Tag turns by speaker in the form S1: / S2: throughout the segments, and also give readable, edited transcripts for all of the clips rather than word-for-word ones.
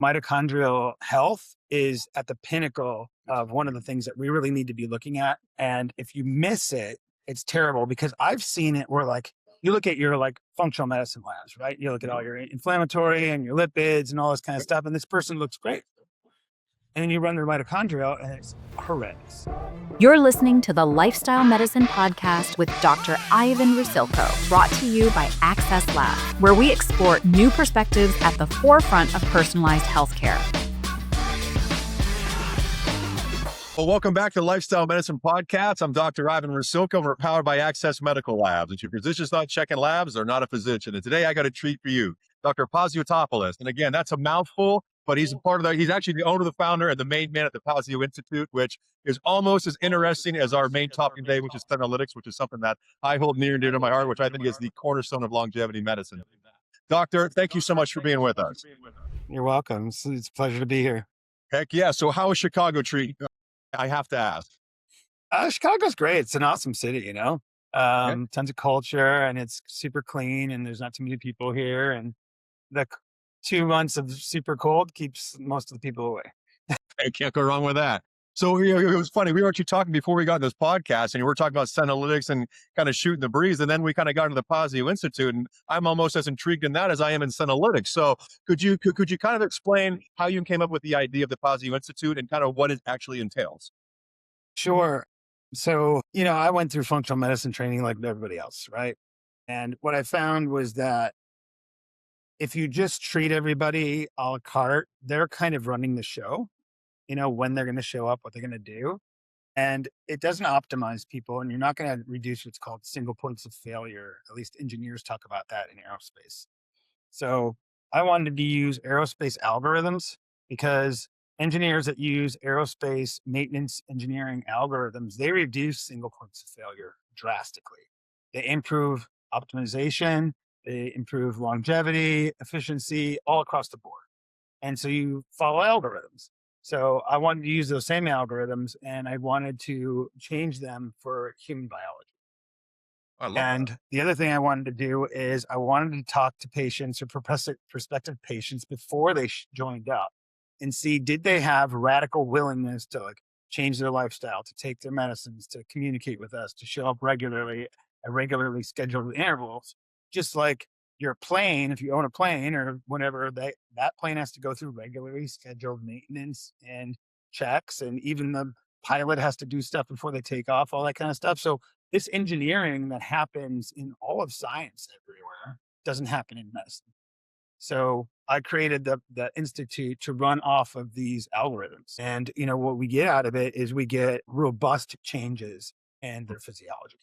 S1: Mitochondrial health is at the pinnacle of one of the things that we really need to be looking at. And if you miss it, it's terrible because I've seen it where like you look at your like functional medicine labs, right? You look at all your inflammatory and your lipids and all this kind of stuff, and this person looks great. And then you run their mitochondria and it's horrendous.
S2: You're listening to the Lifestyle Medicine Podcast with Dr. Ivan Rusilko, brought to you by Access Lab, where we explore new perspectives at the forefront of personalized healthcare.
S3: Well, welcome back to the Lifestyle Medicine Podcast. I'm Dr. Ivan Rusilko. We're powered by Access Medical Labs. If your physician's not checking labs, they're not a physician. And today I got a treat for you, Dr. Paziotopoulos. And again, that's a mouthful, but he's a part of that. He's actually the owner, the founder, and the main man at the Pazio Institute, which is almost as interesting as our main topic today, which is Senolytics, which is something that I hold near and dear to my heart, which I think is the cornerstone of longevity medicine. Doctor, thank you so much for being with us.
S1: You're welcome. It's a pleasure to be here.
S3: Heck yeah. So how is Chicago treating? I have to ask.
S1: Chicago's great. It's an awesome city, you know,
S3: Okay.
S1: tons of culture and it's super clean and there's not too many people here. And the 2 months of super cold keeps most of the people away.
S3: I can't go wrong with that. So it was funny. We were actually talking before we got in this podcast, and we were talking about Senolytics and kind of shooting the breeze. And then we kind of got into the Pazio Institute, and I'm almost as intrigued in that as I am in Senolytics. So could you kind of explain how you came up with the idea of the Pazio Institute and kind of what it actually entails?
S1: Sure. So, you know, I went through functional medicine training like everybody else, right? And what I found was that if you just treat everybody a la carte, they're kind of running the show, you know, when they're going to show up, what they're going to do. And it doesn't optimize people, and you're not going to reduce what's called single points of failure. At least engineers talk about that in aerospace. So I wanted to use aerospace algorithms because engineers that use aerospace maintenance engineering algorithms, they reduce single points of failure drastically. They improve optimization, they improve longevity, efficiency, all across the board. And so you follow algorithms. So I wanted to use those same algorithms and I wanted to change them for human biology.
S3: I love that.
S1: And the other thing I wanted to do is I wanted to talk to patients or prospective patients before they joined up and see, did they have radical willingness to like change their lifestyle, to take their medicines, to communicate with us, to show up regularly at regularly scheduled intervals, just like your plane, if you own a plane or whatever, that plane has to go through regularly scheduled maintenance and checks. And even the pilot has to do stuff before they take off, all that kind of stuff. So this engineering that happens in all of science everywhere doesn't happen in medicine. So I created the institute to run off of these algorithms. And, you know, what we get out of it is we get robust changes in their physiology.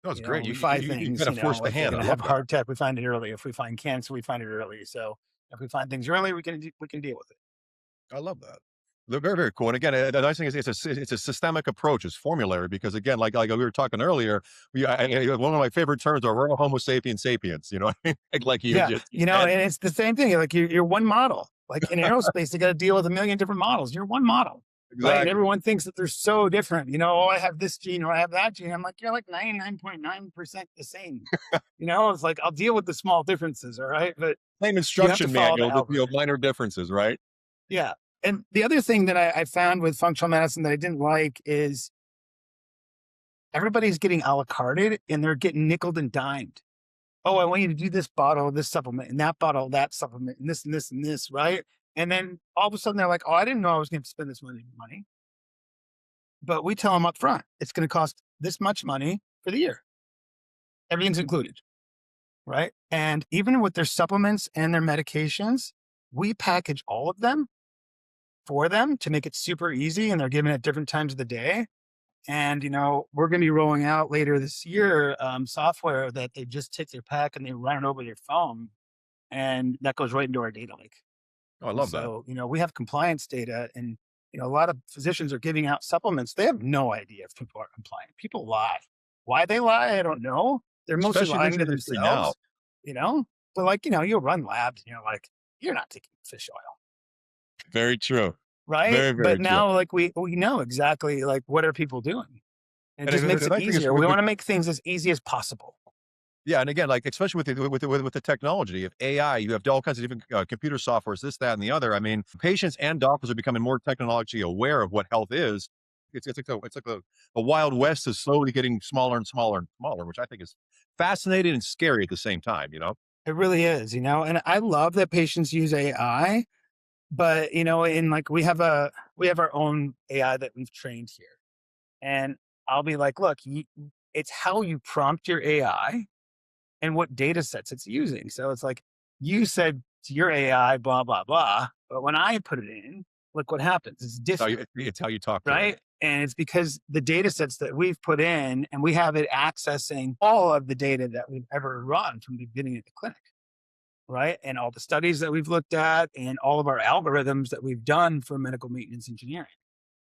S3: That was
S1: You know,
S3: great.
S1: we
S3: You,
S1: find
S3: you, you
S1: things,
S3: kind
S1: you
S3: of
S1: know,
S3: forced the
S1: like they're
S3: hand.
S1: going
S3: I
S1: to
S3: love
S1: have a
S3: that.
S1: heart attack, we find it early. If we find cancer, we find it early. So if we find things early, we can deal with it.
S3: I love that. They're very, very cool. And again, the nice thing is it's a systemic approach. It's formulary because again, like we were talking earlier, one of my favorite terms are we're all Homo sapiens sapiens. You know what I mean? Like you
S1: Yeah.
S3: just
S1: You know, and it's the same thing. Like you're one model. Like in aerospace, they got to deal with a million different models. You're one model. Right. And
S3: exactly.
S1: everyone thinks that they're so different. You know, oh, I have this gene or I have that gene. I'm like, you're like 99.9% the same. You know, it's like I'll deal with the small differences. All right. But
S3: Same
S1: you have to
S3: instruction
S1: follow the
S3: manual, just
S1: algorithm.
S3: minor differences, right?
S1: Yeah. And the other thing that I found with functional medicine that I didn't like is everybody's getting a la carte and they're getting nickeled and dimed. Oh, I want you to do this bottle, this supplement, and that bottle, that supplement, and this and this and this, right? And then all of a sudden they're like, oh, I didn't know I was going to spend this money. But we tell them up front, it's going to cost this much money for the year. Everything's included, right? And even with their supplements and their medications, we package all of them for them to make it super easy. And they're given at different times of the day. And, you know, we're going to be rolling out later this year software that they just take their pack and they run it over their phone. And that goes right into our data lake.
S3: Oh, I love that.
S1: So, you know, we have compliance data and, you know, a lot of physicians are giving out supplements. They have no idea if people are compliant. People lie. Why they lie, I don't know. They're mostly
S3: Especially
S1: lying
S3: this
S1: to
S3: industry now.
S1: themselves, you know, but like, you know, you'll run labs and you're like, you're not taking fish oil.
S3: Very true.
S1: Right.
S3: Very,
S1: But
S3: very true.
S1: now like we know exactly like what are people doing? It
S3: And
S1: just
S3: the
S1: makes it
S3: nice thing is
S1: easier. We want to make things as easy as possible.
S3: Yeah, and again, like especially with the technology of AI, you have all kinds of different computer softwares, this, that, and the other. I mean, patients and doctors are becoming more technologically aware of what health is. The Wild West is slowly getting smaller and smaller and smaller, which I think is fascinating and scary at the same time. You know?
S1: It really is, and I love that patients use AI, but in like we have our own AI that we've trained here. And I'll be like, look, it's how you prompt your AI and what data sets it's using. So it's like you said to your AI, blah, blah, blah. But when I put it in, look what happens. It's different,
S3: It's how you talk to it.
S1: right? And it's because the data sets that we've put in and we have it accessing all of the data that we've ever run from the beginning of the clinic, right? And all the studies that we've looked at and all of our algorithms that we've done for medical maintenance engineering.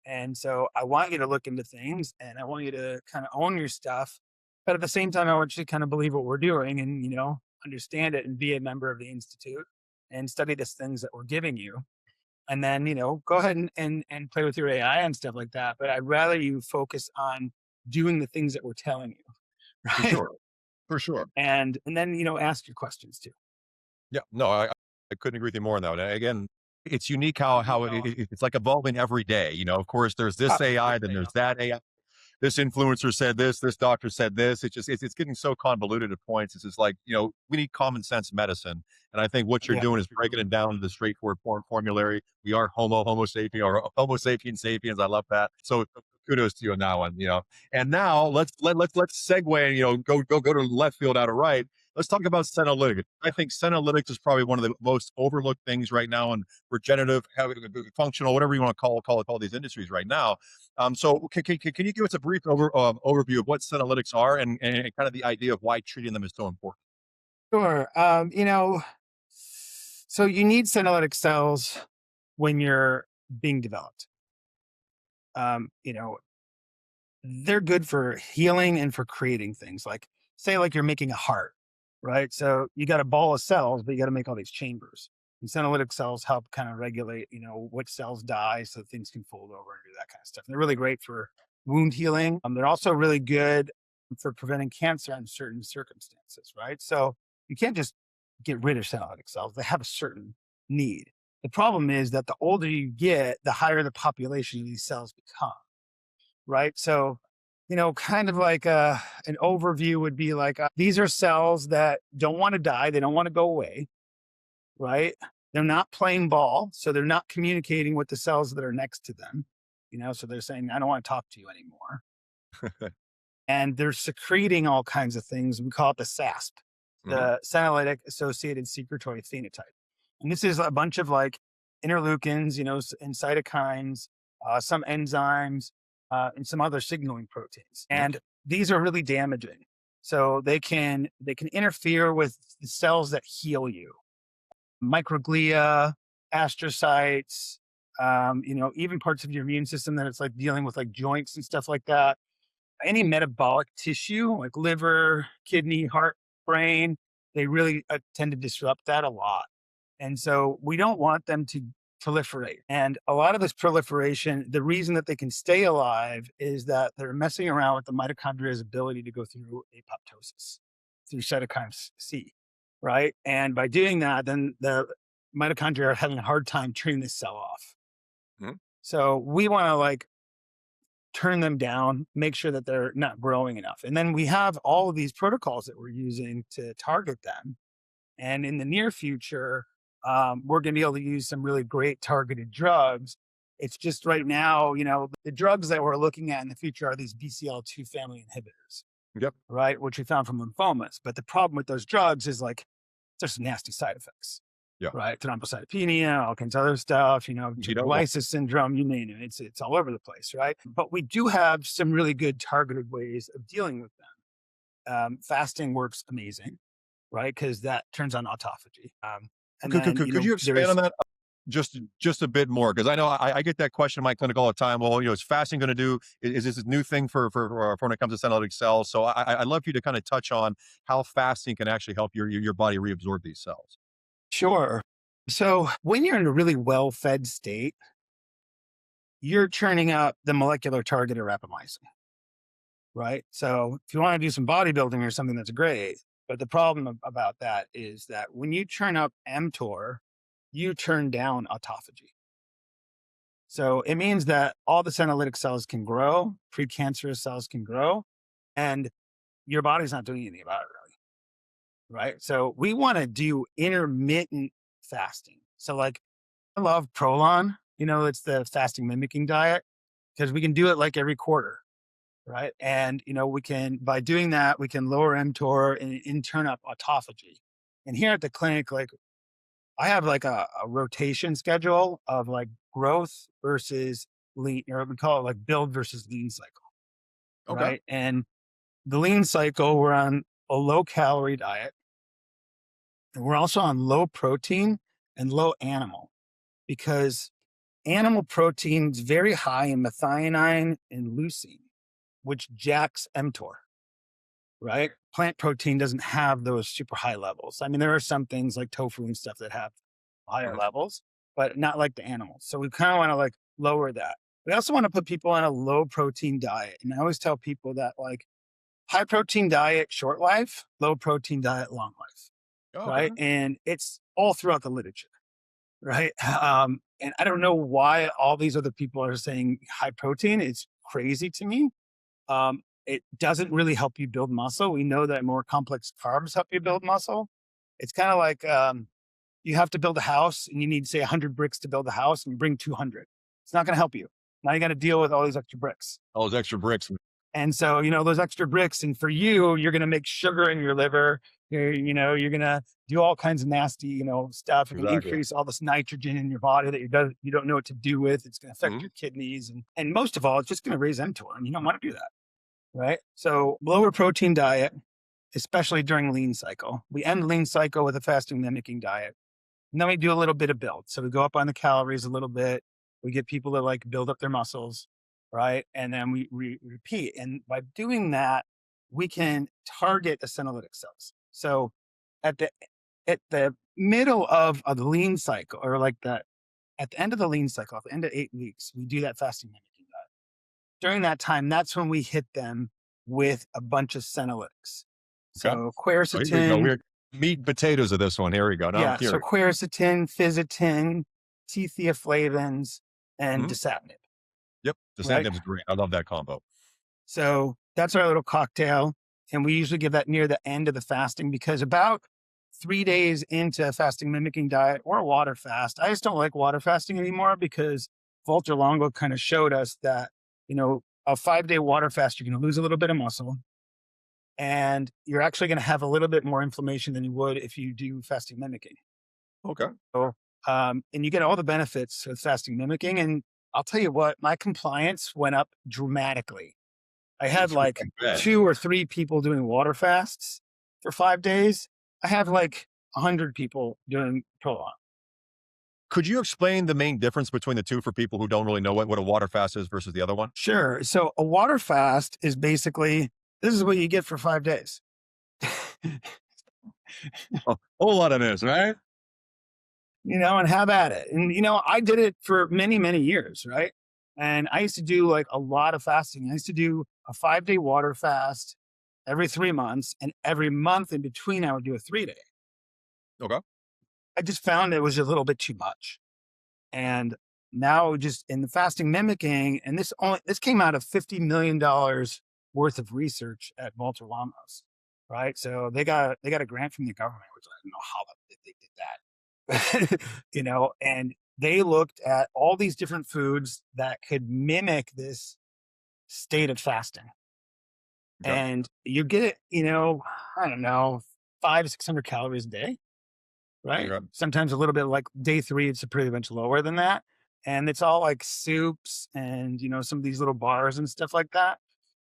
S1: And so I want you to look into things and I want you to kind of own your stuff. But at the same time, I want you to kind of believe what we're doing and, understand it and be a member of the Institute and study the things that we're giving you. And then, go ahead and play with your AI and stuff like that. But I'd rather you focus on doing the things that we're telling you.
S3: For
S1: Right.
S3: sure. For sure.
S1: And then, ask your questions too.
S3: Yeah, no, I couldn't agree with you more on that one. Again, it's unique how it's like evolving every day. You know, of course, there's this AI, then there's that AI. This influencer said this doctor said this. It's getting so convoluted at points. It's just like, we need common sense medicine. And I think what you're
S1: Yeah.
S3: doing is breaking it down to the straightforward formulary. We are homo sapien or homo sapiens sapiens. I love that. So kudos to you on that one. And now let's segue and, go to left field out of right. Let's talk about Senolytics. I think Senolytics is probably one of the most overlooked things right now in regenerative, functional, whatever you want to call these industries right now. So can you give us a brief overview of what Senolytics are and kind of the idea of why treating them is so important?
S1: Sure. So you need senolytic cells when you're being developed. Um, you know, they're good for healing and for creating things like, say, like you're making a heart, right? So you got a ball of cells, but you got to make all these chambers. And senolytic cells help kind of regulate, which cells die so things can fold over and do that kind of stuff. And they're really great for wound healing. They're also really good for preventing cancer in certain circumstances, right? So you can't just get rid of senolytic cells. They have a certain need. The problem is that the older you get, the higher the population of these cells become, right? So, kind of like an overview would be like these are cells that don't want to die, they don't want to go away, right? They're not playing ball, so they're not communicating with the cells that are next to them, so they're saying, I don't want to talk to you anymore. And they're secreting all kinds of things. We call it the SASP, the senolytic associated secretory phenotype. And this is a bunch of like interleukins, and cytokines, some enzymes, and some other signaling proteins. And these are really damaging. So they can interfere with the cells that heal you. Microglia, astrocytes, even parts of your immune system that it's like dealing with like joints and stuff like that. Any metabolic tissue like liver, kidney, heart, brain, they really tend to disrupt that a lot. And so we don't want them to proliferate. And a lot of this proliferation, the reason that they can stay alive is that they're messing around with the mitochondria's ability to go through apoptosis, through cytokine C, right? And by doing that, then the mitochondria are having a hard time turning this cell off.
S3: Mhm.
S1: So we want to like turn them down, make sure that they're not growing enough. And then we have all of these protocols that we're using to target them. And in the near future, we're going to be able to use some really great targeted drugs. It's just right now, the drugs that we're looking at in the future are these BCL2 family inhibitors,
S3: Yep.
S1: right? Which we found from lymphomas. But the problem with those drugs is like, there's nasty side effects,
S3: Yeah.
S1: right? Thrombocytopenia, all kinds of other stuff, lysis syndrome, you name it. It's all over the place, right? But we do have some really good targeted ways of dealing with them. Fasting works amazing, right? Because that turns on autophagy. And
S3: Could,
S1: then,
S3: could, could you expand on that just a bit more? Because I know I get that question in my clinic all the time. Well, is fasting going to do? Is this a new thing for when it comes to senolytic cells? So I'd love for you to kind of touch on how fasting can actually help your body reabsorb these cells.
S1: Sure. So when you're in a really well-fed state, you're churning out the molecular target of rapamycin, right? So if you want to do some bodybuilding or something, that's great. But the problem about that is that when you turn up mTOR, you turn down autophagy. So it means that all the senolytic cells can grow, precancerous cells can grow, and your body's not doing anything about it really. Right. So we want to do intermittent fasting. So like I love Prolon, it's the fasting mimicking diet because we can do it like every quarter. Right. And, we can, by doing that, we can lower mTOR and turn up autophagy. And here at the clinic, like I have like a rotation schedule of like growth versus lean, or we call it like build versus lean cycle.
S3: Okay.
S1: Right. And the lean cycle, we're on a low calorie diet. And we're also on low protein and low animal because animal protein is very high in methionine and leucine, which jacks mTOR, right? Plant protein doesn't have those super high levels. I mean, there are some things like tofu and stuff that have higher levels, but not like the animals. So we kind of want to like lower that. We also want to put people on a low protein diet. And I always tell people that like high protein diet, short life, low protein diet, long life.
S3: Okay.
S1: Right. And it's all throughout the literature. Right. And I don't know why all these other people are saying high protein. It's crazy to me. It doesn't really help you build muscle. We know that more complex carbs help you build muscle. It's kind of like you have to build a house and you need, say, 100 bricks to build a house and you bring 200. It's not going to help you. Now you got to deal with all these extra bricks.
S3: All those extra bricks.
S1: And so, those extra bricks, and for you, you're going to make sugar in your liver. You're going to do all kinds of nasty, stuff. You're going to increase all this nitrogen in your body that you don't know what to do with. It's going to affect your kidneys. And most of all, it's just going to raise mTOR, and you don't want to do that. Right. So lower protein diet, especially during lean cycle. We end lean cycle with a fasting mimicking diet. And then we do a little bit of build. So we go up on the calories a little bit. We get people to like build up their muscles. Right. And then we repeat. And by doing that, we can target the senolytic cells. So at the middle of the lean cycle, or like at the end of the lean cycle, at the end of 8 weeks, we do that fasting mimicking diet. During that time, that's when we hit them with a bunch of senolytics. So quercetin.
S3: We're meat and potatoes of this one. Here we go. Now
S1: So quercetin, fisetin, T-theoflavins, and dasatinib.
S3: Yep. Dasatinib is great. I love that combo.
S1: So that's our little cocktail. And we usually give that near the end of the fasting because about 3 days into a fasting mimicking diet or a water fast, I just don't like water fasting anymore because Walter Longo kind of showed us that, a 5-day water fast, you're going to lose a little bit of muscle and you're actually going to have a little bit more inflammation than you would if you do fasting mimicking.
S3: Okay.
S1: So, and you get all the benefits of fasting mimicking. And I'll tell you what, my compliance went up dramatically. I had like 2 or 3 people doing water fasts for 5 days. I have like 100 people doing Prolon.
S3: Could you explain the main difference between the two for people who don't really know what a water fast is versus the other one?
S1: Sure. So a water fast is basically, this is what you get for 5 days.
S3: A whole lot of this, right?
S1: And have at it. And, I did it for many, many years, right? And I used to do like a lot of fasting. I used to do a 5-day water fast every 3 months. And every month in between, I would do a 3-day.
S3: Okay.
S1: I just found it was a little bit too much. And now just in the fasting mimicking, and this came out of $50 million worth of research at Walter Longos, right? So they got a grant from the government, which I don't know how they did that. And they looked at all these different foods that could mimic this state of fasting. Okay. And you get it, I don't know, 500-600 calories a day, right? Okay. Sometimes a little bit like day 3, it's pretty much lower than that. And it's all like soups and, some of these little bars and stuff like that.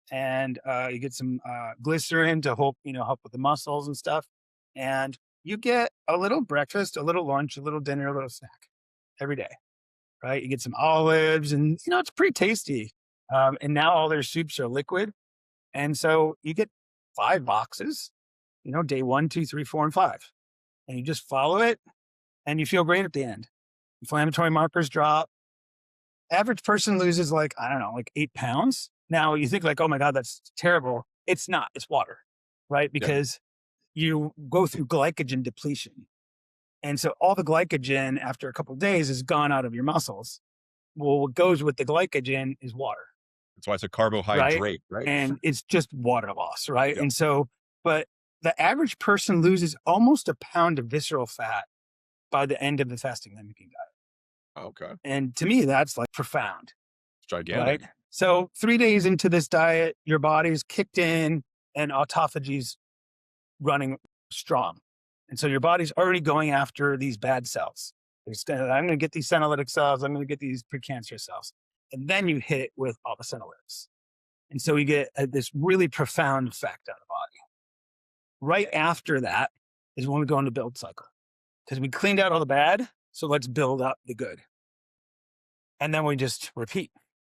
S1: And you get some glycerin to help with the muscles and stuff. And you get a little breakfast, a little lunch, a little dinner, a little snack every day, right? You get some olives and, it's pretty tasty. And now all their soups are liquid. And so you get 5 boxes, day 1, 2, 3, 4, and 5. And you just follow it and you feel great at the end. Inflammatory markers drop. Average person loses like 8 pounds. Now you think like, oh my God, that's terrible. It's not, it's water, right? Because you go through glycogen depletion. And so all the glycogen after a couple of days is gone out of your muscles. Well, what goes with the glycogen is water,
S3: That's why it's a
S1: right?
S3: carbohydrate, right?
S1: And it's just water loss, right?
S3: Yep.
S1: And so, but the average person loses almost a pound of visceral fat by the end of the fasting mimicking diet.
S3: Okay.
S1: And to me, that's like profound,
S3: It's gigantic.
S1: right? So 3 days into this diet, your body's kicked in and autophagy's running strong. And so your body's already going after these bad cells. I'm going to get these senolytic cells. I'm going to get these precancerous cells. And then you hit it with all the senolytics. And so you get this really profound effect on the body. Right after that is when we go into build cycle, because we cleaned out all the bad. So let's build up the good. And then we just repeat,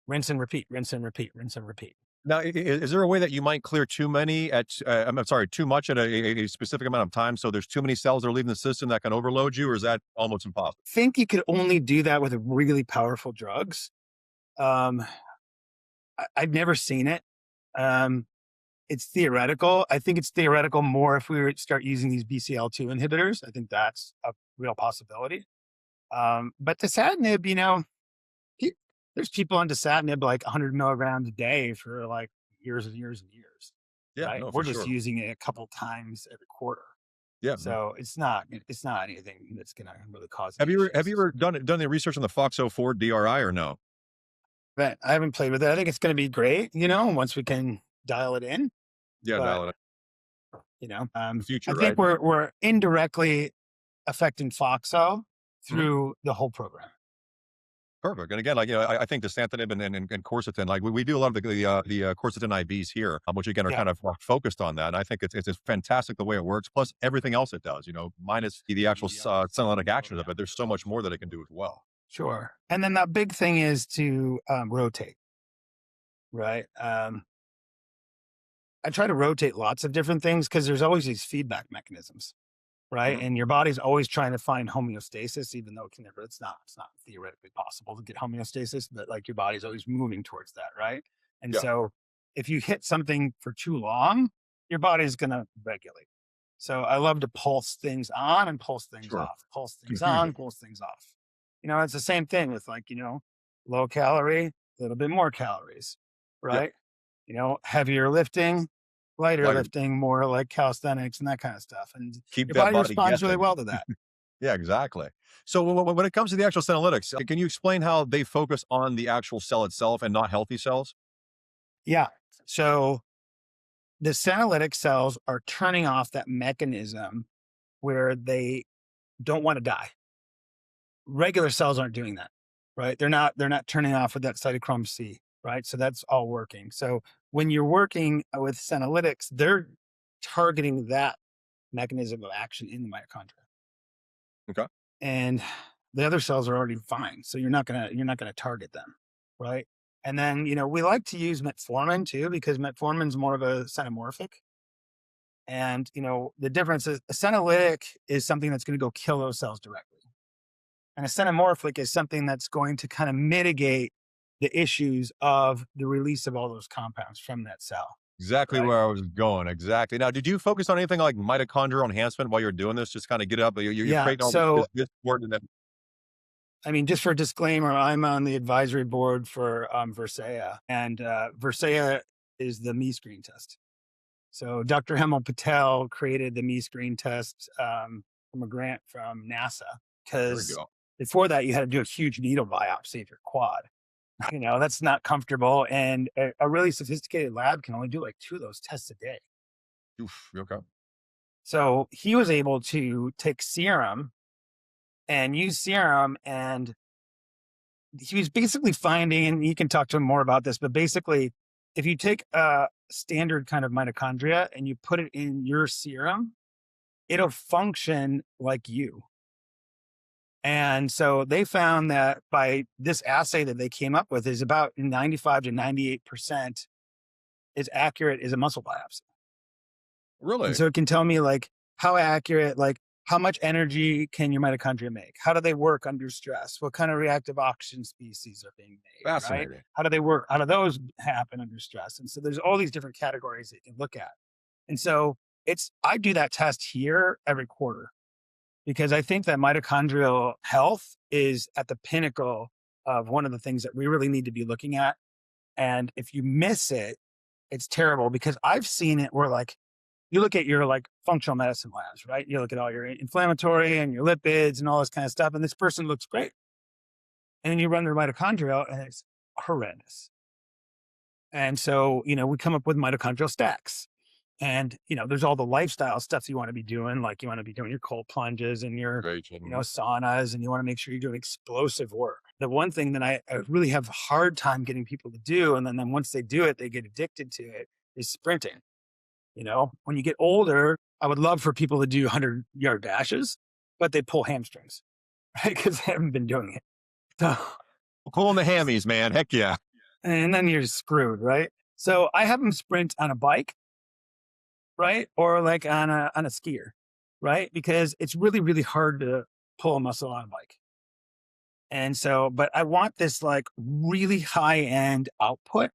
S1: rinse and repeat, rinse and repeat, rinse and repeat.
S3: Now, is there a way that you might clear too much at a specific amount of time? So there's too many cells that are leaving the system that can overload you, or is that almost impossible?
S1: I think you could only do that with really powerful drugs. I've never seen it. It's theoretical. I think it's theoretical more if we start using these BCL2 inhibitors. I think that's a real possibility. But dasatinib, there's people on dasatinib like 100 milligrams a day for like years and years and years.
S3: Yeah,
S1: right?
S3: no,
S1: We're
S3: for
S1: just
S3: sure.
S1: using it a couple times every quarter.
S3: Yeah.
S1: So it's not anything that's going to really cause.
S3: Have you
S1: issues.
S3: ever done the research on the FOXO4 DRI or no?
S1: But I haven't played with it. I think it's going to be great, once we can dial it in.
S3: Yeah,
S1: But,
S3: valid.
S1: The
S3: future,
S1: I think
S3: right?
S1: we're indirectly affecting FOXO through the whole program.
S3: Perfect. And again, I think dasatinib and quercetin, like we do a lot of the quercetin IVs here, which again are kind of focused on that. And I think it's just fantastic the way it works, plus everything else it does. Minus the actual senolytic actions of it. There's so much more that it can do as well.
S1: Sure. And then that big thing is to rotate, right? I try to rotate lots of different things because there's always these feedback mechanisms, right?
S3: Mhm.
S1: And your body's always trying to find homeostasis, even though it's not theoretically possible to get homeostasis, but like your body's always moving towards that, right? And
S3: Yeah.
S1: so if you hit something for too long, your body's going to regulate. So I love to pulse things on and pulse things
S3: Sure.
S1: off, pulse things on, pulse things off. It's the same thing with low calorie, a little bit more calories,
S3: Yeah.
S1: right? Heavier lifting, lighter
S3: Lighter.
S1: lifting, more like calisthenics and that kind of stuff. And
S3: Keep
S1: your
S3: that
S1: body
S3: body
S1: responds really
S3: guessing.
S1: well to that.
S3: Yeah, exactly. So when it comes to the actual senolytics, can you explain how they focus on the actual cell itself and not healthy cells?
S1: Yeah. So the senolytic cells are turning off that mechanism where they don't want to die. Regular cells aren't doing that, right? They're not turning off with that cytochrome C, right? So that's all working. So when you're working with senolytics, they're targeting that mechanism of action in the mitochondria.
S3: Okay.
S1: And the other cells are already fine. So you're not gonna target them, right? And then, we like to use metformin too, because metformin's more of a senomorphic. And, the difference is a senolytic is something that's going to go kill those cells directly. And a senomorphic is something that's going to kind of mitigate the issues of the release of all those compounds from that cell.
S3: Exactly
S1: Right.
S3: where I was going. Exactly. Now, did you focus on anything like mitochondrial enhancement while you're doing this? Just kind of get up, you're
S1: Yeah.
S3: creating all
S1: So,
S3: this word and then
S1: just for disclaimer, I'm on the advisory board for Versea, and Versea is the me screen test. So Dr. Hemal Patel created the me screen test from a grant from NASA,
S3: there we
S1: because
S3: go.
S1: before that you had to do a huge needle biopsy of your quad. That's not comfortable, and a really sophisticated lab can only do like 2 of those tests a day.
S3: Oof, okay.
S1: So he was able to take serum and use serum, and he was basically finding, and you can talk to him more about this, but basically if you take a standard kind of mitochondria and you put it in your serum, it'll function like you. And so they found that by this assay that they came up with is about 95 to 98% as accurate as a muscle biopsy.
S3: Really?
S1: And so it can tell me like how accurate, like how much energy can your mitochondria make? How do they work under stress? What kind of reactive oxygen species are being made? Right?
S3: Fascinating.
S1: How do they work? How do those happen under stress? And so there's all these different categories that you can look at. And so I do that test here every quarter because I think that mitochondrial health is at the pinnacle of one of the things that we really need to be looking at. And if you miss it, it's terrible because I've seen it where like you look at your like functional medicine labs, right? You look at all your inflammatory and your lipids and all this kind of stuff, and this person looks great. And then you run their mitochondria and it's horrendous. And so, we come up with mitochondrial stacks. And, there's all the lifestyle stuff you want to be doing. Like you want to be doing your cold plunges and your,
S3: Very true.
S1: saunas, and you want to make sure you're doing explosive work. The one thing that I really have a hard time getting people to do, and then once they do it, they get addicted to it, is sprinting. When you get older, I would love for people to do 100-yard dashes, but they pull hamstrings, right? Because they haven't been doing it. So,
S3: Pulling the hammies, man. Heck yeah.
S1: and then you're screwed, right? So I have them sprint on a bike, right? Or like on a skier, right? Because it's really, really hard to pull a muscle on a bike. And so, but I want this like really high end output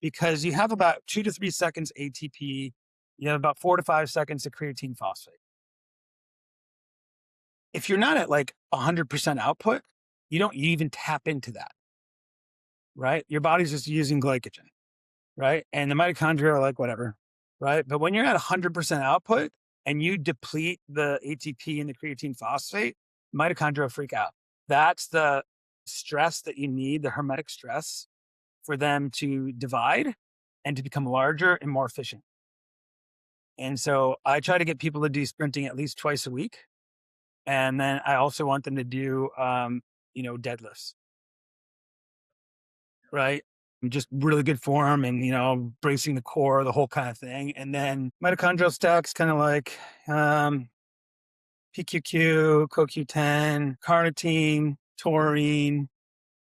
S1: because you have about 2 to 3 seconds ATP. You have about 4 to 5 seconds of creatine phosphate. If you're not at like 100% output, you don't even tap into that, right? Your body's just using glycogen, right? And the mitochondria are like, whatever, right? But when you're at 100% output and you deplete the ATP and the creatine phosphate, mitochondria freak out. That's the stress that you need, the hermetic stress, for them to divide and to become larger and more efficient. And so I try to get people to do sprinting at least twice a week. And then I also want them to do, deadlifts, right? Just really good form and, bracing the core, the whole kind of thing. And then mitochondrial stacks, kind of like PQQ, CoQ10, carnitine, taurine,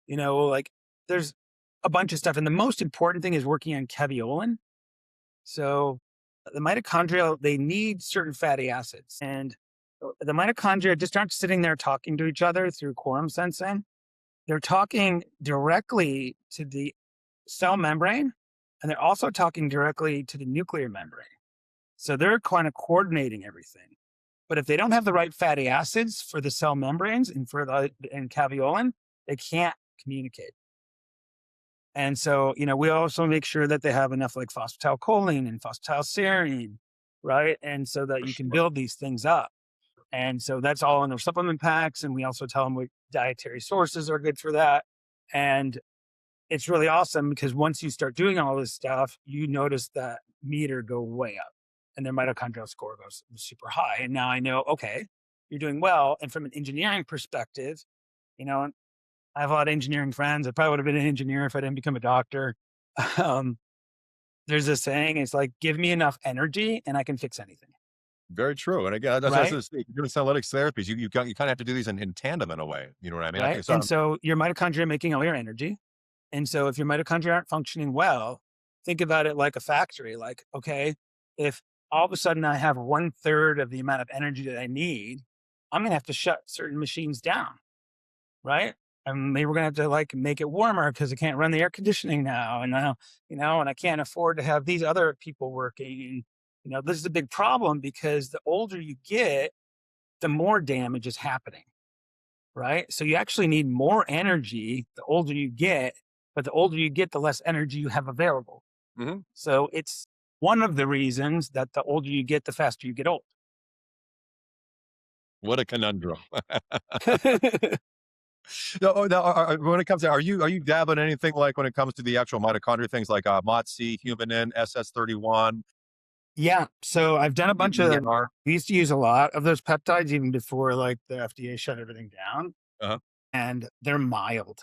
S1: like there's a bunch of stuff. And the most important thing is working on caveolin. So the mitochondria, they need certain fatty acids. And the mitochondria just aren't sitting there talking to each other through quorum sensing. They're talking directly to the cell membrane, and they're also talking directly to the nuclear membrane. So they're kind of coordinating everything. But if they don't have the right fatty acids for the cell membranes and and caveolin, they can't communicate. And so, we also make sure that they have enough like phosphatidylcholine and phosphatidylserine, right? And so that you can build these things up. And so that's all in their supplement packs. And we also tell them what dietary sources are good for that. And it's really awesome because once you start doing all this stuff, you notice that meter go way up and their mitochondrial score goes super high. And now I know, okay, you're doing well. And from an engineering perspective, I have a lot of engineering friends. I probably would have been an engineer if I didn't become a doctor. There's a saying, it's like, give me enough energy and I can fix anything.
S3: Very true. And again, that's
S1: Right?
S3: what doing Senolytics therapies. You kind of have to do these in tandem in a way. You know what I mean?
S1: Right. And so your mitochondria are making all your energy. And so if your mitochondria aren't functioning well, think about it like a factory. Like, okay, if all of a sudden I have 1/3 of the amount of energy that I need, I'm going to have to shut certain machines down. Right. And maybe we're going to have to like make it warmer because I can't run the air conditioning now. And now, and I can't afford to have these other people working. And, this is a big problem because the older you get, the more damage is happening. Right. So you actually need more energy the older you get, but the older you get, the less energy you have available.
S3: Mhm.
S1: So it's one of the reasons that the older you get, the faster you get old.
S3: What a conundrum. Now, when it comes to, are you dabbling in anything like when it comes to the actual mitochondria things like MOTS-c, humanin, SS31?
S1: Yeah. So I've done a bunch of them.
S3: ER?
S1: We used to use a lot of those peptides even before like the FDA shut everything down.
S3: Uh-huh.
S1: And they're mild.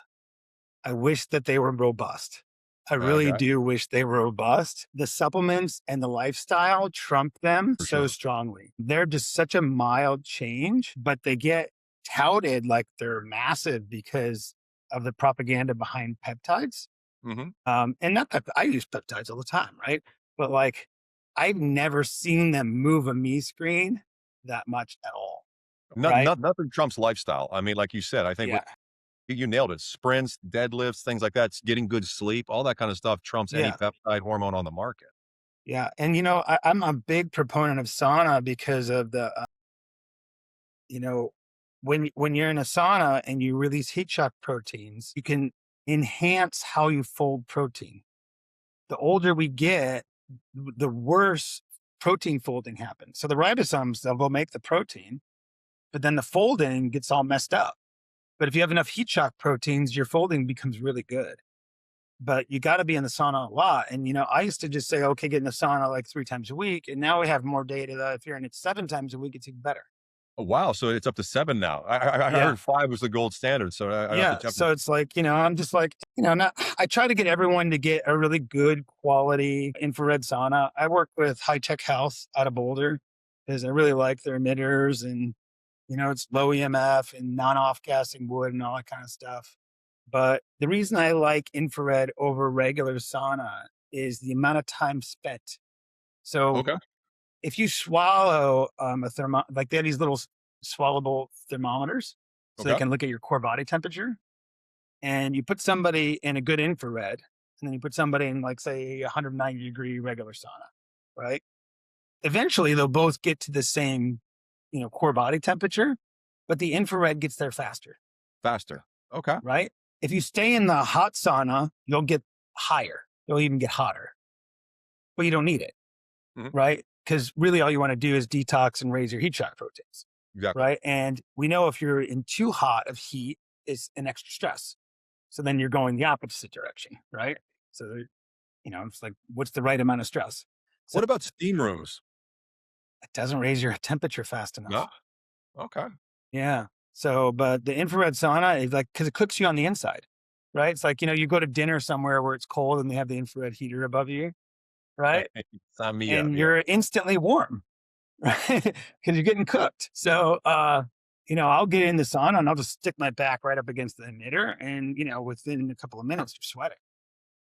S1: I wish that they were robust. I really
S3: Okay.
S1: do wish they were robust. The supplements and the lifestyle trump them
S3: For
S1: so
S3: sure.
S1: strongly. They're just such a mild change, but they get touted like they're massive because of the propaganda behind peptides.
S3: Mhm.
S1: And not that I use peptides all the time, right? But like, I've never seen them move a me screen that much at all. Right?
S3: Nothing trumps lifestyle. I mean, like you said, I think
S1: Yeah.
S3: you nailed it. Sprints, deadlifts, things like that, getting good sleep, all that kind of stuff trumps any
S1: Yeah.
S3: peptide hormone on the market.
S1: Yeah. And, I'm a big proponent of sauna because of you know, when you're in a sauna and you release heat shock proteins, you can enhance how you fold protein. The older we get, the worse protein folding happens. So the ribosomes, they'll make the protein, but then the folding gets all messed up. But if you have enough heat shock proteins, your folding becomes really good. But you got to be in the sauna a lot. And, I used to just say, okay, get in the sauna like 3 times a week. And now we have more data that if you're in it 7 times a week, it's even better.
S3: Oh, wow. So it's up to 7 now. I
S1: Yeah.
S3: heard 5 was the gold standard. So I have to
S1: Yeah.
S3: jump.
S1: So it's like, I'm just like, not, I try to get everyone to get a really good quality infrared sauna. I work with High Tech Health out of Boulder because I really like their emitters and, it's low EMF and non off gassing wood and all that kind of stuff. But the reason I like infrared over regular sauna is the amount of time spent. So
S3: Okay.
S1: if you swallow like they have these little swallowable thermometers, so they
S3: Okay.
S1: can look at your core body temperature, and you put somebody in a good infrared, and then you put somebody in like say 190-degree regular sauna, right? Eventually, they'll both get to the same, core body temperature, but the infrared gets there faster,
S3: Faster. Okay.
S1: right? If you stay in the hot sauna, you'll get higher. You'll even get hotter, but you don't need it,
S3: Mhm.
S1: right? Because really all you want to do is detox and raise your heat shock proteins,
S3: Exactly.
S1: right? And we know if you're in too hot of heat, it's an extra stress. So then you're going the opposite direction, right? So, it's like, what's the right amount of stress? So
S3: What about steam rooms?
S1: it doesn't raise your temperature fast
S3: No.
S1: enough.
S3: Okay.
S1: Yeah. So, but the infrared sauna is like, because it cooks you on the inside, right? It's like, you go to dinner somewhere where it's cold and they have the infrared heater above you, right?
S3: Sign me up.
S1: And
S3: Yeah.
S1: you're instantly warm, right? Because you're getting cooked. So, I'll get in the sauna and I'll just stick my back right up against the emitter. And, within a couple of minutes, you're sweating,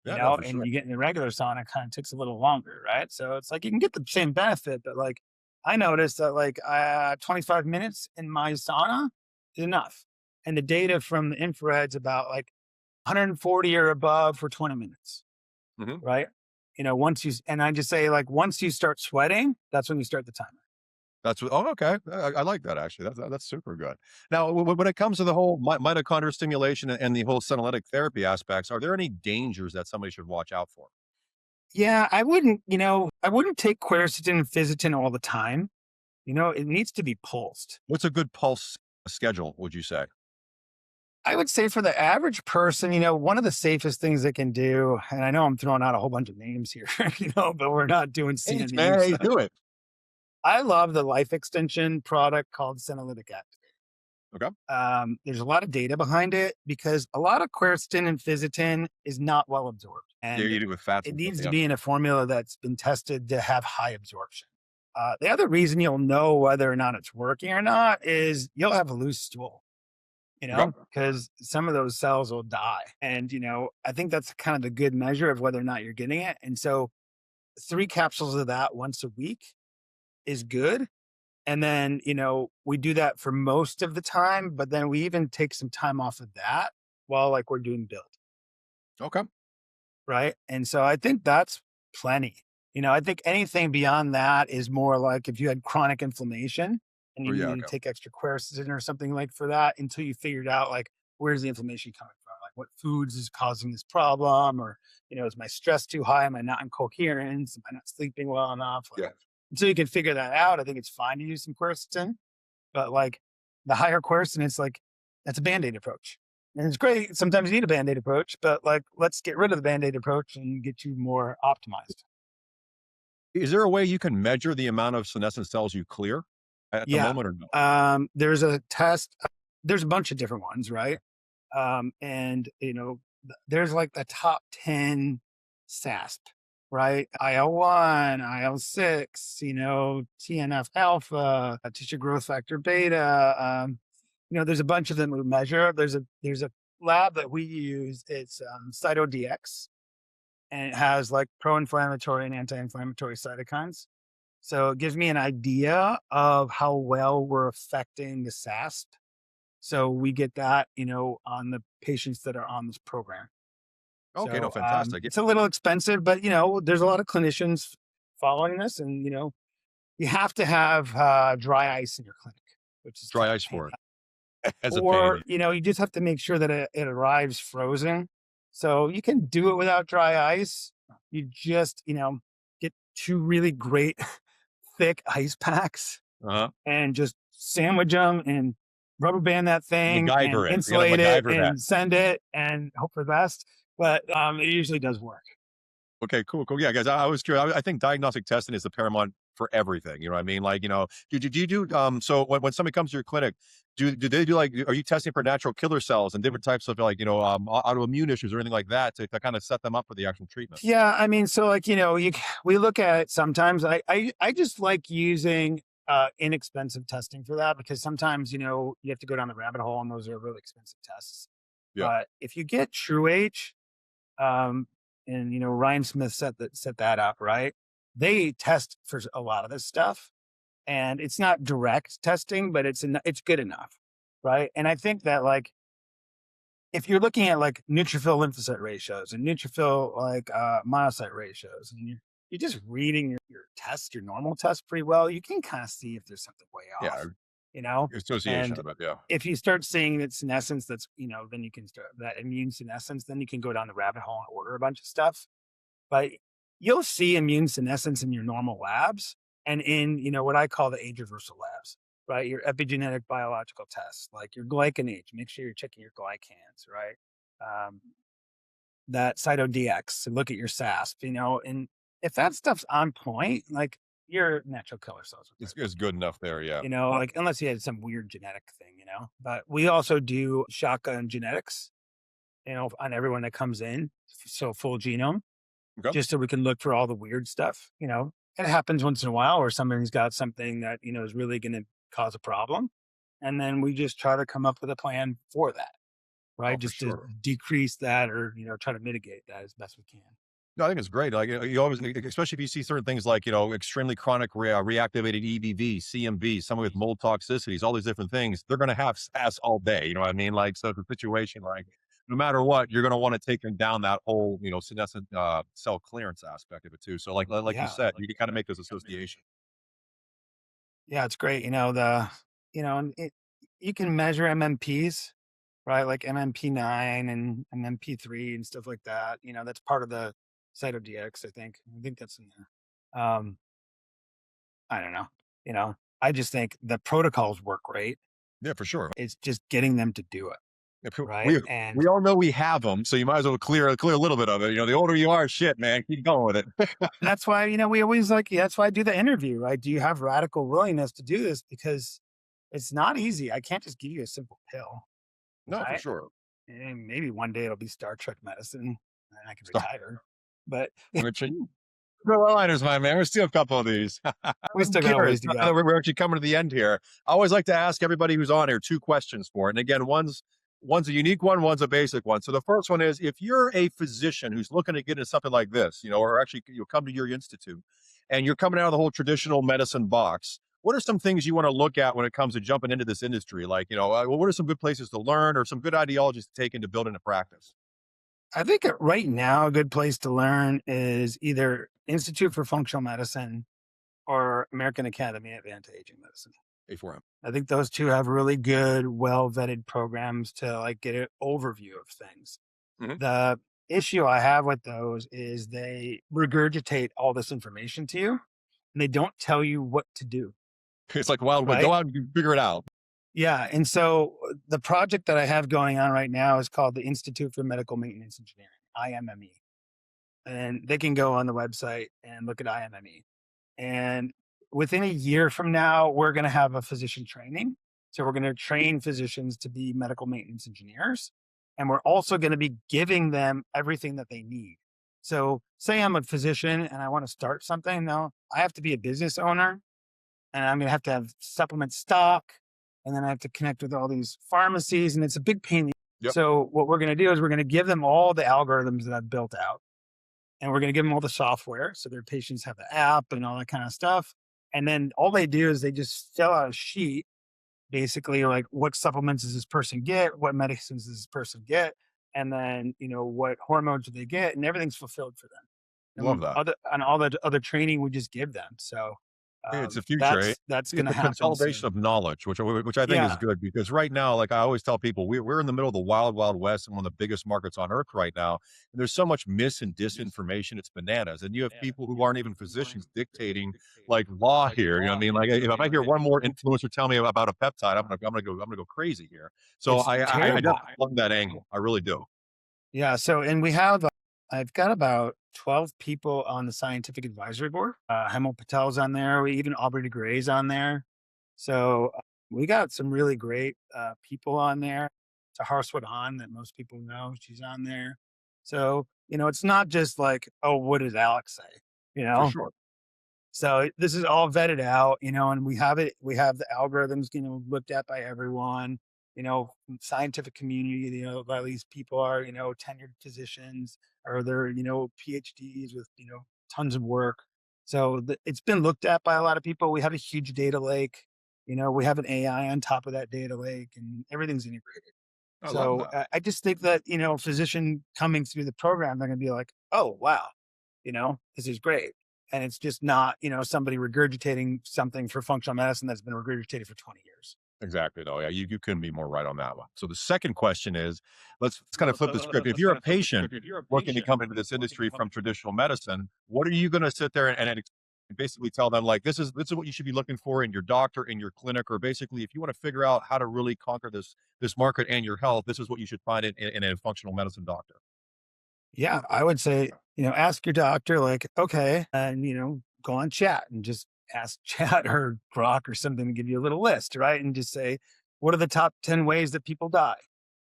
S3: Yeah. No, for
S1: and
S3: sure.
S1: you get in the regular sauna, it kind of takes a little longer, right? So it's like you can get the same benefit, but like I noticed that like 25 minutes in my sauna is enough. And the data from the infrared's about like 140 or above for 20 minutes,
S3: Mhm.
S1: right? And I just say like once you start sweating, that's when you start the timer.
S3: That's what. Oh, okay. I like that actually. That's super good. Now, when it comes to the whole mitochondrial stimulation and the whole senolytic therapy aspects, are there any dangers that somebody should watch out for?
S1: Yeah, I wouldn't take quercetin and fisetin all the time. It needs to be pulsed.
S3: What's a good pulse schedule? Would you say?
S1: I would say for the average person, one of the safest things they can do, and I know I'm throwing out a whole bunch of names here, but we're not doing
S3: Thanks,
S1: CME.
S3: man. Hey,
S1: So
S3: do it.
S1: I love the life extension product called Senolytic Active.
S3: Okay.
S1: There's a lot of data behind it because a lot of quercetin and fisetin is not well absorbed,
S3: Yeah,
S1: and
S3: you do with fats
S1: it
S3: and stuff.
S1: needs to
S3: Yeah.
S1: be in a formula that's been tested to have high absorption. The other reason you'll know whether or not it's working or not is you'll have a loose stool,
S3: Okay.
S1: because some of those cells will die. And, I think that's kind of the good measure of whether or not you're getting it. And so 3 capsules of that once a week is good. And then, we do that for most of the time, but then we even take some time off of that while like we're doing build.
S3: Okay.
S1: Right. And so I think that's plenty. I think anything beyond that is more like if you had chronic inflammation and
S3: Oh
S1: you
S3: yeah.
S1: needed
S3: Okay.
S1: to take extra quercetin or something like for that until you figured out like where's the inflammation coming from? Like what foods is causing this problem? Or, is my stress too high? Am I not in coherence? Am I not sleeping well enough? Like
S3: Yeah.
S1: until you can figure that out, I think it's fine to use some quercetin. But like the higher quercetin, it's like that's a band-aid approach. And it's great. Sometimes you need a band-aid approach, but like let's get rid of the band-aid approach and get you more optimized.
S3: Is there a way you can measure the amount of senescent cells you clear at the
S1: Yeah.
S3: moment or no?
S1: There's a test. There's a bunch of different ones, right? And there's like the top 10 SASP, right? IL-1, IL-6, TNF alpha, tissue growth factor beta. There's a bunch of them we measure. There's a lab that we use. It's CytoDX, and it has like pro-inflammatory and anti-inflammatory cytokines. So it gives me an idea of how well we're affecting the SASP. So we get that, on the patients that are on this program.
S3: Okay. No,
S1: So
S3: fantastic.
S1: it's a little expensive, but there's a lot of clinicians following this. And, you have to have dry ice in your clinic, which is kind
S3: Dry
S1: of
S3: ice
S1: a pain.
S3: for it as a
S1: Or,
S3: pain.
S1: you just have to make sure that it arrives frozen. So you can do it without dry ice. You just, get two really great thick ice packs
S3: Uh-huh.
S1: and just sandwich them and rubber band that thing and
S3: MacGyver it. We got to
S1: insulate it
S3: MacGyver that.
S1: and send it and hope for the best. But it usually does work.
S3: Okay, cool, cool. Yeah, guys, I was curious. I think diagnostic testing is the paramount for everything. You know what I mean? Like, do you do so when somebody comes to your clinic, do they do like are you testing for natural killer cells and different types of like, autoimmune issues or anything like that to kind of set them up for the actual treatment?
S1: Yeah, I mean, so like we look at it sometimes. I just like using inexpensive testing for that because sometimes you have to go down the rabbit hole and those are really expensive tests.
S3: Yeah.
S1: But if you get True H, um, and Ryan Smith set that up, right? They test for a lot of this stuff, and it's not direct testing, but it's good enough, right? And I think that like if you're looking at like neutrophil lymphocyte ratios and neutrophil like monocyte ratios, and you're just reading your test, your normal test pretty well, you can kind of see if there's something way
S3: Yeah.
S1: off, you know.
S3: Association,
S1: And
S3: I bet. Yeah.
S1: if you start seeing that senescence, that's then you can start that immune senescence. Then you can go down the rabbit hole and order a bunch of stuff. But you'll see immune senescence in your normal labs and in what I call the age reversal labs, right? Your epigenetic biological tests, like your glycan age. Make sure you're checking your glycans, right? Um, that cytodx, and look at your SASP, and if that stuff's on point, like your natural killer cells are
S3: It's good enough there. Yeah.
S1: like unless you had some weird genetic thing. But we also do shotgun genetics, on everyone that comes in, so full genome,
S3: Okay.
S1: just so we can look for all the weird stuff. It happens once in a while where somebody's got something that is really going to cause a problem, and then we just try to come up with a plan for that,
S3: Oh,
S1: right?
S3: for
S1: Just to
S3: sure.
S1: decrease that, or try to mitigate that as best we can.
S3: No, I think it's great. Like you always, especially if you see certain things like extremely chronic reactivated EBV, CMV, some with mold toxicities, all these different things, they're going to have SAS all day. You know what I mean? Like so, it's a situation like no matter what, you're going to want to take them down that whole senescent cell clearance aspect of it too. So like you
S1: Yeah,
S3: said, you can kind of make those associations.
S1: yeah, it's great. And you can measure MMPs, right? Like MMP9 and MMP3 and stuff like that. That's part of the cytodx. I think that's in there. I don't know. I just think the protocols work great.
S3: Yeah, for sure.
S1: It's just getting them to do it,
S3: If
S1: right?
S3: We
S1: And
S3: we all know we have them, so you might as well clear a little bit of it. The older you are, shit, man, keep going with it.
S1: that's why, we always that's why I do the interview, right? Do you have radical willingness to do this? Because it's not easy. I can't just give you a simple pill,
S3: No, for
S1: right?
S3: sure.
S1: And maybe one day it'll be Star Trek medicine and I can
S3: Stop.
S1: retire. But
S3: Carolinas, my man. We're still a couple of these.
S1: we
S3: I'm
S1: still got a
S3: curious.
S1: ways to
S3: Now
S1: go.
S3: that we're actually coming to the end here. I always like to ask everybody who's on here two questions for it. And again, one's a unique one, one's a basic one. So the first one is if you're a physician who's looking to get into something like this, or actually you'll come to your institute and you're coming out of the whole traditional medicine box, what are some things you want to look at when it comes to jumping into this industry? Like, what are some good places to learn or some good ideologies to take into building a practice?
S1: I think right now a good place to learn is either Institute for Functional Medicine or American Academy of Anti-Aging Medicine.
S3: A4M.
S1: I think those two have really good, well-vetted programs to like get an overview of things.
S3: Mhm.
S1: The issue I have with those is they regurgitate all this information to you and they don't tell you what to do,
S3: It's like Wild Wood.
S1: right?
S3: Go out and figure it out.
S1: Yeah. And so the project that I have going on right now is called the Institute for Medical Maintenance Engineering, IMME. And they can go on the website and look at IMME. And within a year from now, we're going to have a physician training. So we're going to train physicians to be medical maintenance engineers. And we're also going to be giving them everything that they need. So say I'm a physician and I want to start something. Now I have to be a business owner and I'm going to have supplement stock. And then I have to connect with all these pharmacies and it's a big pain.
S3: Yep.
S1: So what we're going to do is we're going to give them all the algorithms that I've built out. And we're going to give them all the software. So their patients have the app and all that kind of stuff. And then all they do is they just fill out a sheet, basically like what supplements does this person get? What medicines does this person get? And then, what hormones do they get? And everything's fulfilled for them.
S3: Love that.
S1: And all the other training we just give them. So
S3: It's the future, eh?
S1: that's going
S3: It's
S1: to
S3: a
S1: happen
S3: consolidation
S1: soon.
S3: of knowledge, which I think is
S1: Yeah,
S3: good because right now, like I always tell people, we're in the middle of the wild, wild west and one of the biggest markets on earth right now. And there's so much mis and disinformation, it's bananas. And you have people who aren't even physicians dictating like law here. You know what I mean? Like if I hear one more influencer tell me about a peptide, I'm gonna go crazy here. So
S1: it's
S3: I
S1: terrible.
S3: definitely love that angle. I really do.
S1: Yeah. So, and I've got about 12 people on the scientific advisory board. Hemel Patel's on there. We even Aubrey de Grey's on there. So we got some really great people on there. Tahar Swadhan that most people know, she's on there. So, it's not just like, oh, what does Alex say? You
S3: For
S1: know,
S3: sure.
S1: so this is all vetted out, and we have it. We have the algorithms, looked at by everyone, scientific community. A lot of these people are, tenured physicians or they're, PhDs with, tons of work. So it's been looked at by a lot of people. We have a huge data lake. We have an AI on top of that data lake, and everything's integrated.
S3: I love
S1: So
S3: that.
S1: I just think that, a physician coming through the program, they're going to be like, oh, wow, this is great. And it's just not, somebody regurgitating something for functional medicine that's been regurgitated for 20 years.
S3: Exactly. No, yeah, you couldn't be more right on that one. So the second question is, let's kind of flip the script. If you're a patient looking to come into this industry from traditional medicine, what are you going to sit there and basically tell them like this is what you should be looking for in your doctor, in your clinic, or basically if you want to figure out how to really conquer this market and your health, this is what you should find in a functional medicine doctor.
S1: Yeah, I would say, ask your doctor, like, okay, and, go on chat and just ask chat or Grok or something to give you a little list, right? And just say, what are the top 10 ways that people die,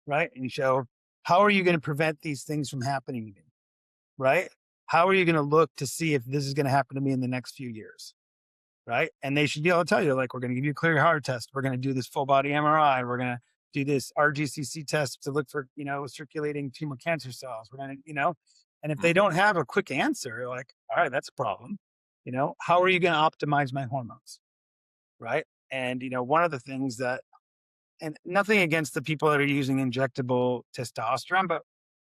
S1: right? And show, how are you going to prevent these things from happening to me, right? How are you going to look to see if this is going to happen to me in the next few years? Right. And they should be able to tell you, like, we're going to give you a clear heart test. We're going to do this full body MRI. We're going to do this RGCC test to look for, circulating tumor cancer cells. We're going to, and if they
S3: Mhm.
S1: don't have a quick answer, you're like, all right, that's a problem. How are you going to optimize my hormones? Right. And, one of the things that, and nothing against the people that are using injectable testosterone, but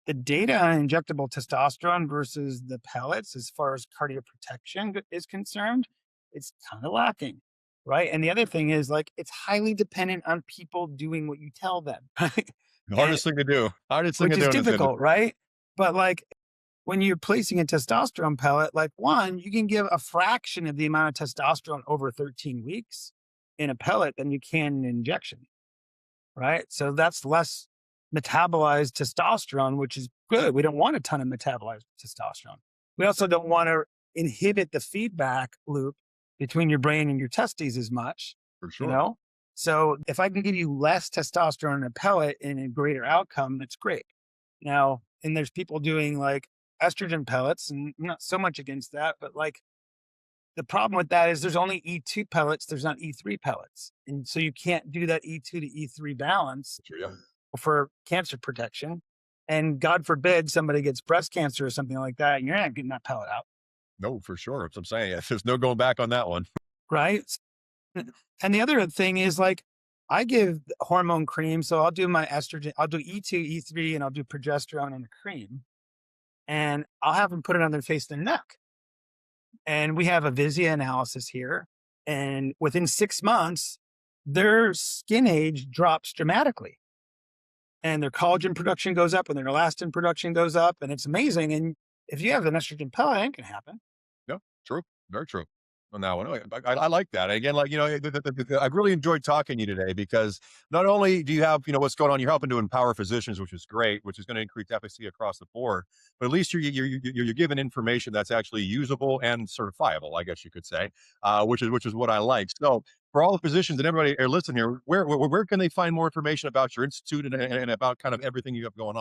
S1: the data on injectable testosterone versus the pellets, as far as cardioprotection is concerned, it's kind of lacking, right? And the other thing is, like, it's highly dependent on people doing what you tell them, right?
S3: The
S1: And
S3: hardest thing to do. Hardest thing
S1: which
S3: to
S1: is
S3: do in this
S1: difficult,
S3: industry.
S1: right? But like when you're placing a testosterone pellet, like one, you can give a fraction of the amount of testosterone over 13 weeks in a pellet than you can in an injection, right? So that's less metabolized testosterone, which is good. We don't want a ton of metabolized testosterone. We also don't want to inhibit the feedback loop between your brain and your testes as much,
S3: For
S1: you
S3: sure.
S1: know? So if I can give you less testosterone in a pellet and a greater outcome, that's great. Now, and there's people doing like estrogen pellets, and I'm not so much against that, but like the problem with that is there's only E2 pellets, there's not E3 pellets. And so you can't do that E2 to E3 balance
S3: Sure, yeah.
S1: for cancer protection. And God forbid somebody gets breast cancer or something like that, you're not getting that pellet out,
S3: No, for sure. That's what I'm saying. Yeah, there's no going back on that one.
S1: right? And the other thing is like, I give hormone cream. So I'll do my estrogen, I'll do E2, E3, and I'll do progesterone in a cream. And I'll have them put it on their face and their neck. And we have a Visia analysis here. And within 6 months, their skin age drops dramatically. And their collagen production goes up and their elastin production goes up. And it's amazing. And if you have an estrogen pellet, it can happen.
S3: Yeah, true. Very true. On that one. I like that. Again, like, I've really enjoyed talking to you today because not only do you have, what's going on, you're helping to empower physicians, which is great, which is going to increase efficacy across the board, but at least you're given information that's actually usable and certifiable, I guess you could say, which is what I like. So for all the physicians and everybody are listening here, where can they find more information about your institute and about kind of everything you have going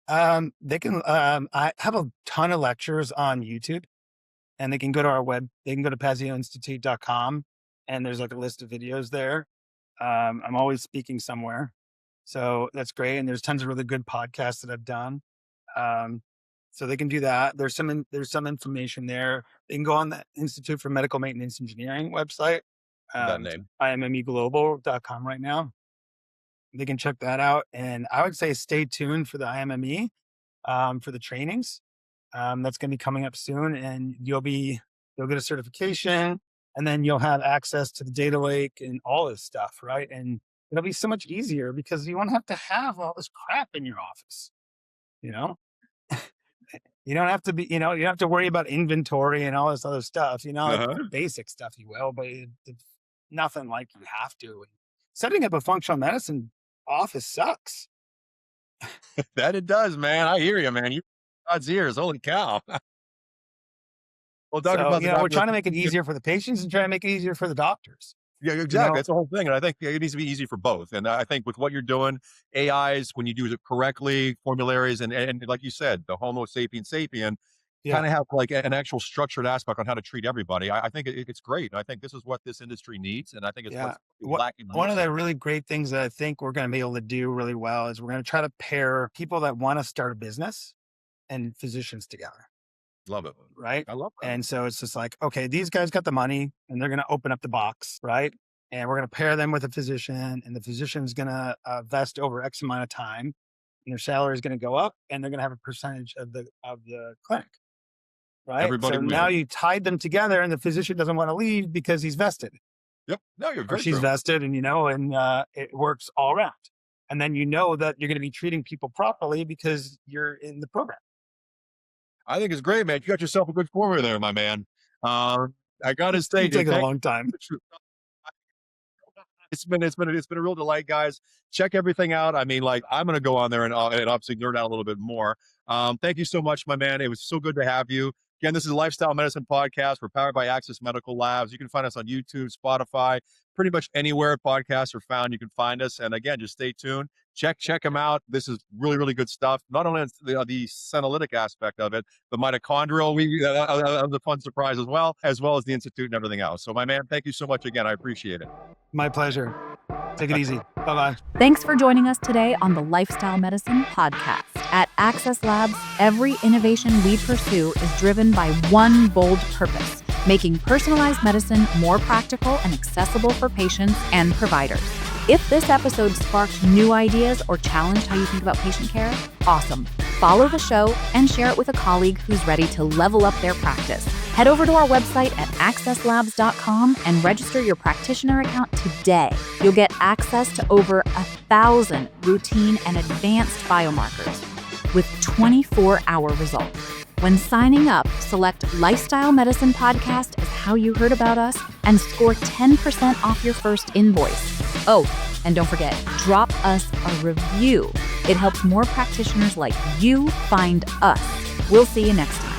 S3: on?
S1: They can, I have a ton of lectures on YouTube, and they can go to our web, they can go to pazioinstitute.com, and there's like a list of videos there. I'm always speaking somewhere. So that's great. And there's tons of really good podcasts that I've done. Um, so they can do that. There's some information there. They can go on the Institute for Medical Maintenance Engineering website.
S3: That
S1: It's
S3: name.
S1: immeglobal.com right now. They can check that out. And I would say stay tuned for the IMME, for the trainings. that's going to be coming up soon, and you'll get a certification, and then you'll have access to the data lake and all this stuff, right? And it'll be so much easier because you won't have to have all this crap in your office. You know, you don't have to be, you don't have to worry about inventory and all this other stuff. Like
S3: Uh-huh.
S1: the basic stuff you will, but it's nothing like you have to. And setting up a functional medicine office sucks.
S3: That it does, man. I hear you, man. You God's ears. Holy cow. Well, Dr.
S1: So, we're
S3: Paziotopoulos,
S1: trying to make it easier for the patients and trying to make it easier for the doctors.
S3: yeah,
S1: You
S3: exactly.
S1: know,
S3: That's the whole thing. And I think it needs to be easy for both. And I think with what you're doing, AIs, when you do it correctly, formularies, and like you said, the Homo sapien sapien
S1: yeah.
S3: kind of have like an actual structured aspect on how to treat everybody. I think it's great. And I think this is what this industry needs. And I think it's
S1: Yeah.
S3: what's lacking
S1: One of
S3: most.
S1: the really great things that I think we're going to be able to do really well is we're going to try to pair people that want to start a business and physicians together.
S3: Love it.
S1: Right.
S3: I love that.
S1: And so it's just like, okay, these guys got the money and they're going to open up the box. Right. And we're going to pair them with a physician, and the physician's going to vest over X amount of time, and their salary is going to go up, and they're going to have a percentage of the clinic. Right.
S3: Everybody
S1: So now
S3: wins.
S1: you tied them together, and the physician doesn't want to leave because he's vested.
S3: Yep. No, you're
S1: Or
S3: very
S1: she's
S3: true.
S1: vested, and it works all around. And then that you're going to be treating people properly because you're in the program.
S3: I think it's great, man. You got yourself a good formula there, my man. I got to say,
S1: It's taken a long time.
S3: it's been a real delight, guys. Check everything out. I mean, like, I'm going to go on there and obviously nerd out a little bit more. Thank you so much, my man. It was so good to have you. Again, this is a Lifestyle Medicine Podcast. We're powered by Access Medical Labs. You can find us on YouTube, Spotify, pretty much anywhere podcasts are found. You can find us. And again, just stay tuned. Check them out. This is really, really good stuff. Not only the senolytic aspect of it, the mitochondrial, the fun surprise as well as the institute and everything else. So, my man, thank you so much again. I appreciate it.
S1: My pleasure. Take it easy. Bye-bye.
S2: Thanks for joining us today on the Lifestyle Medicine Podcast. At Access Labs, every innovation we pursue is driven by one bold purpose: making personalized medicine more practical and accessible for patients and providers. If this episode sparked new ideas or challenged how you think about patient care, awesome. Follow the show and share it with a colleague who's ready to level up their practice. Head over to our website at accesslabs.com and register your practitioner account today. You'll get access to over 1,000 routine and advanced biomarkers with 24-hour results. When signing up, select Lifestyle Medicine Podcast as how you heard about us and score 10% off your first invoice. Oh, and don't forget, drop us a review. It helps more practitioners like you find us. We'll see you next time.